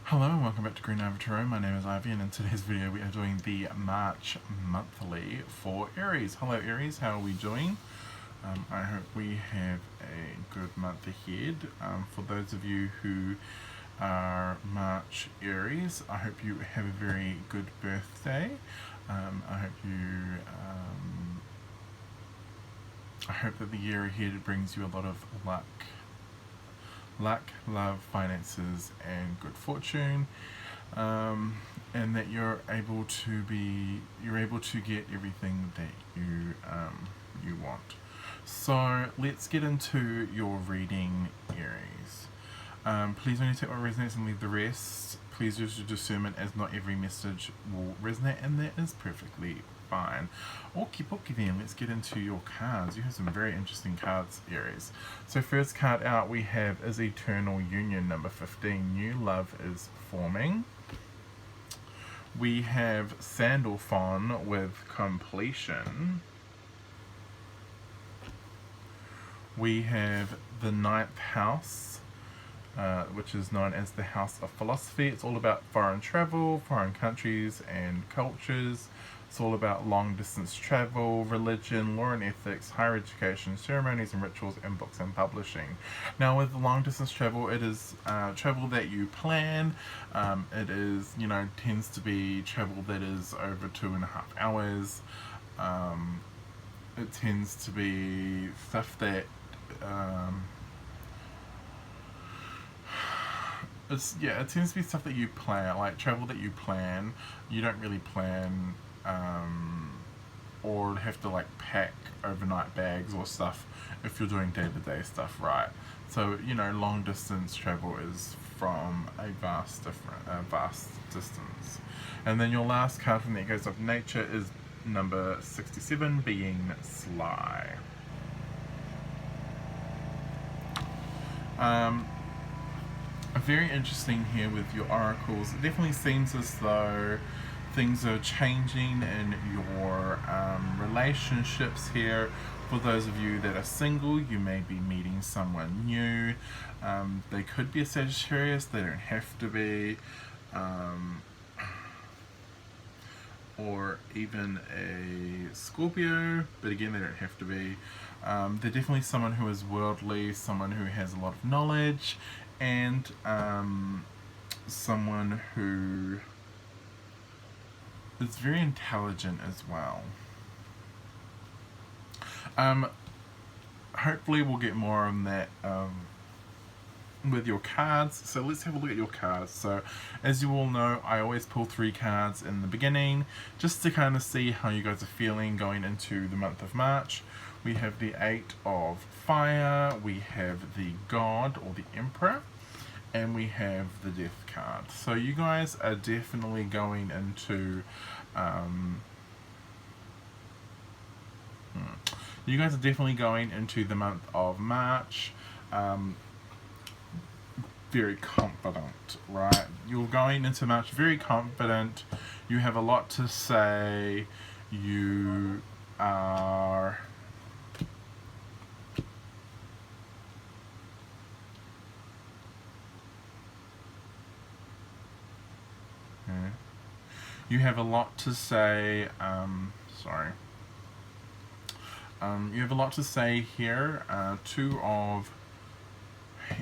Hello and welcome back to Green Ivy Tarot. My name is Ivy, and in today's video we are doing the March monthly for Aries. Hello Aries, how are we doing? I hope we have a good month ahead. For those of you who are March Aries, I hope you have a very good birthday. I hope that the year ahead brings you a lot of luck, love, finances, and good fortune, and that you're able to get everything that you want. So let's get into your reading, Aries. Please only take what resonates and leave the rest. Please use your discernment, as not every message will resonate, and that is perfectly fine. Okie dokie then, let's get into your cards. You have some very interesting cards, Aries. So first card out we have is Eternal Union, number 15. New love is forming. We have Sandalphon with completion. We have the ninth house, which is known as the House of Philosophy. It's all about foreign travel, foreign countries and cultures. It's all about long distance travel, religion, law and ethics, higher education, ceremonies and rituals, and books and publishing. Now with long distance travel, it is travel that you plan. It is, tends to be travel that is over 2.5 hours. It tends to be stuff that it tends to be stuff that you plan, like travel that you plan. You don't really plan or have to like pack overnight bags or stuff if you're doing day-to-day stuff, right? So long distance travel is from a vast distance. And then your last card from the goes of nature is number 67, being sly. Very interesting here with your oracles. It definitely seems as though things are changing in your relationships here. For those of you that are single, you may be meeting someone new. They could be a Sagittarius, they don't have to be. Or even a Scorpio, but again, they don't have to be. They're definitely someone who is worldly, someone who has a lot of knowledge, and someone who is very intelligent as well. Hopefully we'll get more on that with your cards. So let's have a look at your cards. So as you all know, I always pull 3 cards in the beginning just to kind of see how you guys are feeling going into the month of March. We have the 8 of Fire, we have the God or the Emperor, and we have the Death card. So you guys are definitely going into the month of March very confident, right? You're going into March very confident. You have a lot to say. You are you have a lot to say. You have a lot to say here. 2 of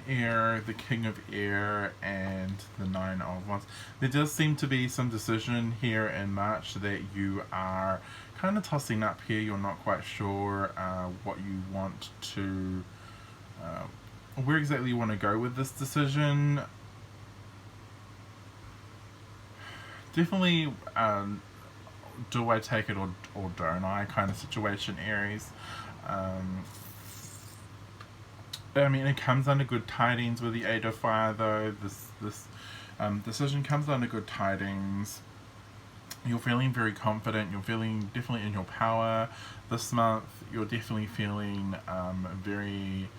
Air, the King of Air, and the 9 of Wands. There does seem to be some decision here in March that you are kind of tossing up here. You're not quite sure what you want to, where exactly you want to go with this decision. Definitely, do I take it or don't I kind of situation, Aries. I mean, it comes under good tidings with the 8 of Fire, though. This decision comes under good tidings. You're feeling very confident. You're feeling definitely in your power this month. You're definitely feeling very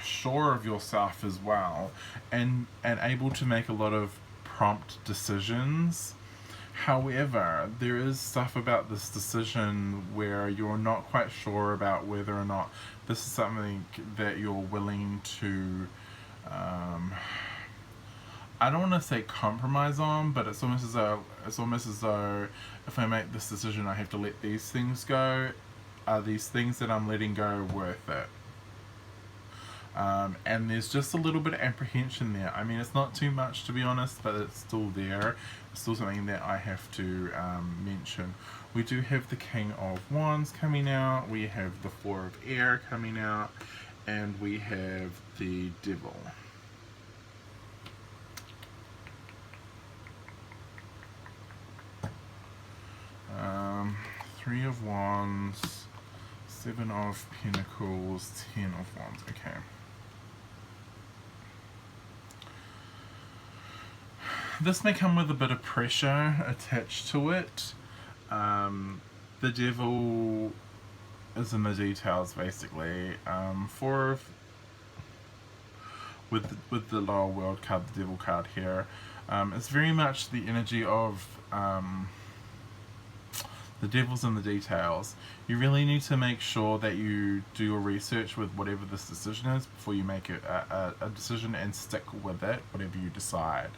sure of yourself as well, and able to make a lot of prompt decisions. However, there is stuff about this decision where you're not quite sure about whether or not this is something that you're willing to I don't want to say compromise on, but it's almost as though if I make this decision, I have to let these things go. Are these things that I'm letting go worth it? And there's just a little bit of apprehension there. I mean, it's not too much, to be honest, but it's still there. It's still something that I have to mention. We do have the King of Wands coming out, we have the Four of Air coming out, and we have the Devil. Three of Wands, Seven of Pentacles, Ten of Wands. Okay. This may come with a bit of pressure attached to it. The Devil is in the details, basically. With the Lower World card, the Devil card here, it's very much the energy of the devil's in the details. You really need to make sure that you do your research with whatever this decision is before you make a decision, and stick with it, whatever you decide.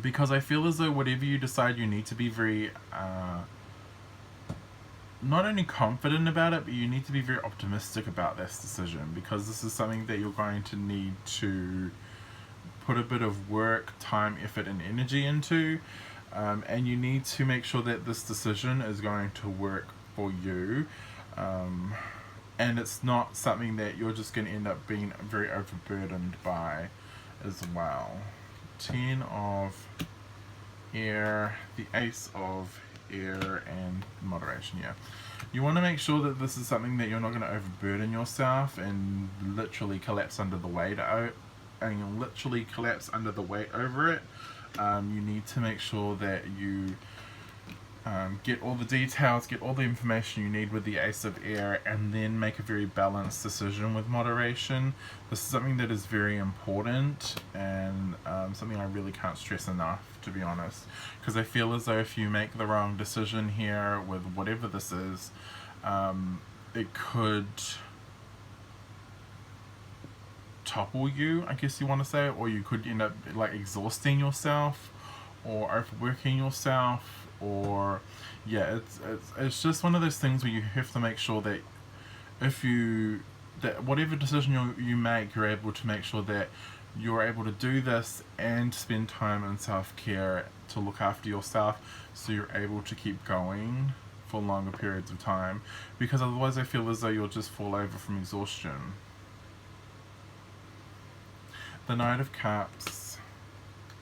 Because I feel as though whatever you decide, you need to be very not only confident about it, but you need to be very optimistic about this decision, because this is something that you're going to need to put a bit of work, time, effort, and energy into. And you need to make sure that this decision is going to work for you, and it's not something that you're just going to end up being very overburdened by as well. Ten of Air, the Ace of Air, and Moderation. Yeah, you want to make sure that this is something that you're not going to overburden yourself and literally collapse under the weight over it. You need to make sure that you get all the details, get all the information you need with the Ace of Air, and then make a very balanced decision with moderation. This is something that is very important, and something I really can't stress enough, to be honest, because I feel as though if you make the wrong decision here with whatever this is, it could topple you, I guess you want to say, or you could end up like exhausting yourself or overworking yourself, or yeah, it's just one of those things where you have to make sure that that whatever decision you make, you're able to make sure that you're able to do this and spend time in self-care to look after yourself, so you're able to keep going for longer periods of time, because otherwise I feel as though you'll just fall over from exhaustion. The Knight of Cups,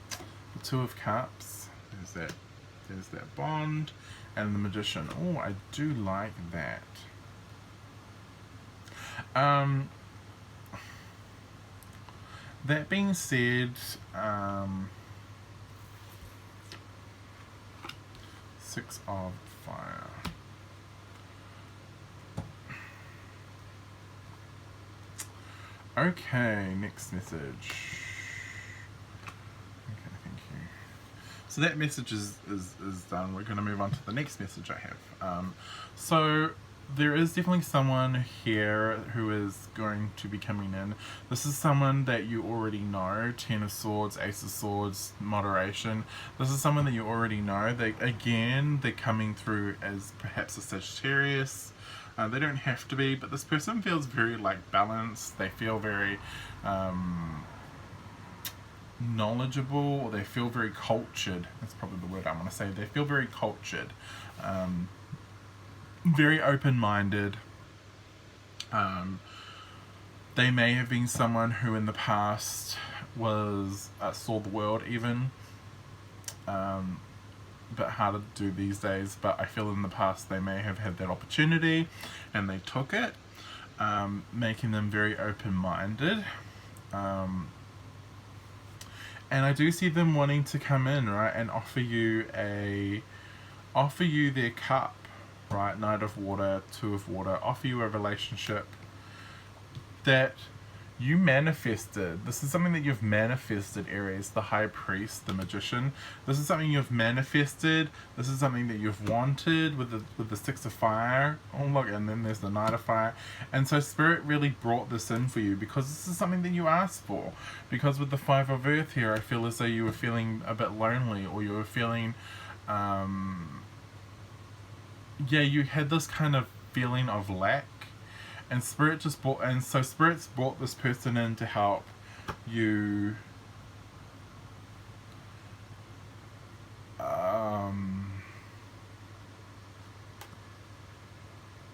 the Two of Cups, there's that Bond, and the Magician. Oh, I do like that. That being said, Six of Fire. Okay, next message. Okay, thank you. So that message is done. We're going to move on to the next message I have. So there is definitely someone here who is going to be coming in. This is someone that you already know. Ten of Swords, Ace of Swords, Moderation. This is someone that you already know. They're coming through as perhaps a Sagittarius. They don't have to be, but this person feels very like balanced. They feel very knowledgeable, or they feel very cultured. That's probably the word I want to say. They feel very cultured, very open-minded. They may have been someone who in the past was saw the world even. Bit harder to do these days, but I feel in the past they may have had that opportunity and they took it, making them very open-minded, and I do see them wanting to come in, right, and offer you their cup, right? Knight of Water, Two of Water, offer you a relationship that you manifested. This is something that you've manifested, Aries, the High Priest, the Magician. This is something you've manifested. This is something that you've wanted with the Six of Fire. Oh look, and then there's the Knight of Fire. And so Spirit really brought this in for you because this is something that you asked for. Because with the Five of Earth here, I feel as though you were feeling a bit lonely, or you were feeling, yeah, you had this kind of feeling of lack. And Spirit just brought, and so Spirit's brought this person in to help you.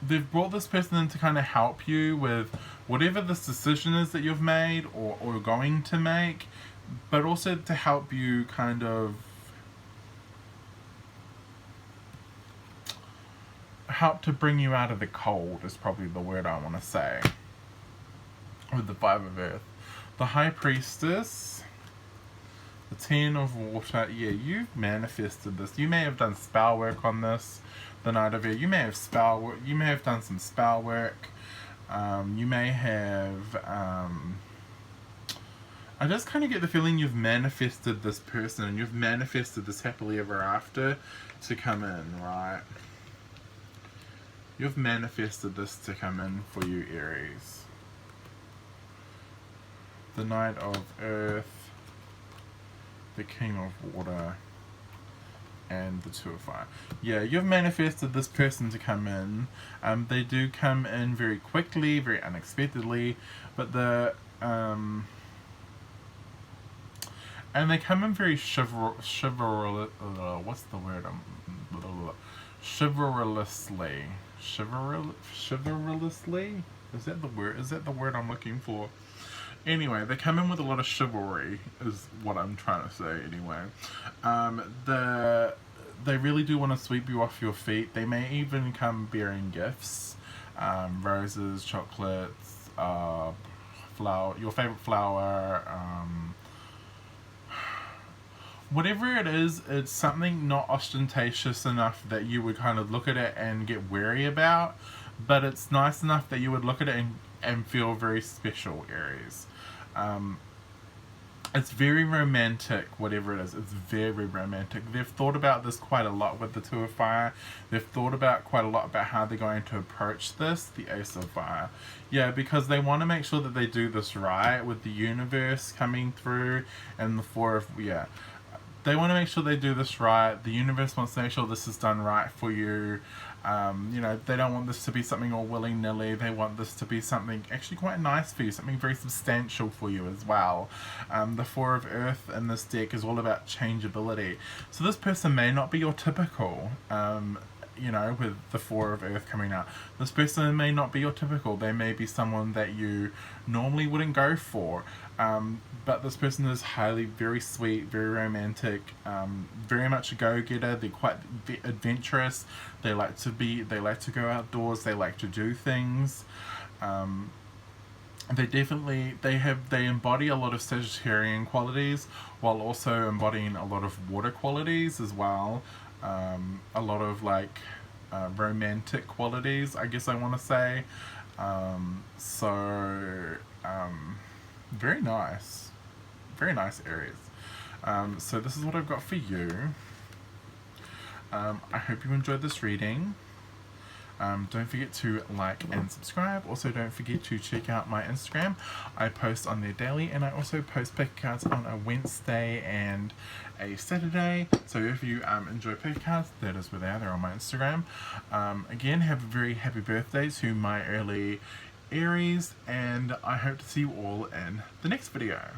They've brought this person in to kind of help you with whatever this decision is that you've made or going to make, but also to help you kind of help to bring you out of the cold is probably the word I want to say. With the Five of Earth, the High Priestess, the Ten of Water. Yeah, you've manifested this. You may have done spell work on this. The Knight of Air. You may have spell work. You may have done some spell work. You may have. I just kind of get the feeling you've manifested this person, and you've manifested this happily ever after to come in, right? You've manifested this to come in for you, Aries. The Knight of Earth, the King of Water, and the Two of Fire. Yeah, you've manifested this person to come in. They do come in very quickly, very unexpectedly, but and they come in very what's the word? Chivalrously. Chivalrously? Is that the word? Is that the word I'm looking for? Anyway, they come in with a lot of chivalry, is what I'm trying to say. Anyway, they really do want to sweep you off your feet. They may even come bearing gifts, roses, chocolates, flower, your favorite flower. Whatever it is, it's something not ostentatious enough that you would kind of look at it and get wary about, but it's nice enough that you would look at it and feel very special, Aries. It's very romantic, whatever it is. It's very romantic. They've thought about this quite a lot with the Two of Fire. They've thought about quite a lot about how they're going to approach this, the Ace of Fire. Yeah, because they want to make sure that they do this right with the universe coming through and the Four of, yeah. They want to make sure they do this right. The universe wants to make sure this is done right for you. You know, they don't want this to be something all willy-nilly. They want this to be something actually quite nice for you, something very substantial for you as well. The Four of Earth in this deck is all about changeability. So this person may not be your typical, you know, with the Four of Earth coming out. This person may not be your typical. They may be someone that you normally wouldn't go for. But this person is very sweet, very romantic, very much a go-getter. They're quite adventurous. They like to go outdoors. They like to do things. They embody a lot of Sagittarian qualities while also embodying a lot of water qualities as well. A lot of like romantic qualities, I guess I want to say. Very nice. Very nice, Aries. So this is what I've got for you. I hope you enjoyed this reading. Don't forget to like and subscribe. Also, don't forget to check out my Instagram. I post on there daily, and I also post pick cards on a Wednesday and a Saturday. So if you enjoy pick cards, that is where they are. They're on my Instagram. Again, have a very happy birthday to my early Aries, and I hope to see you all in the next video.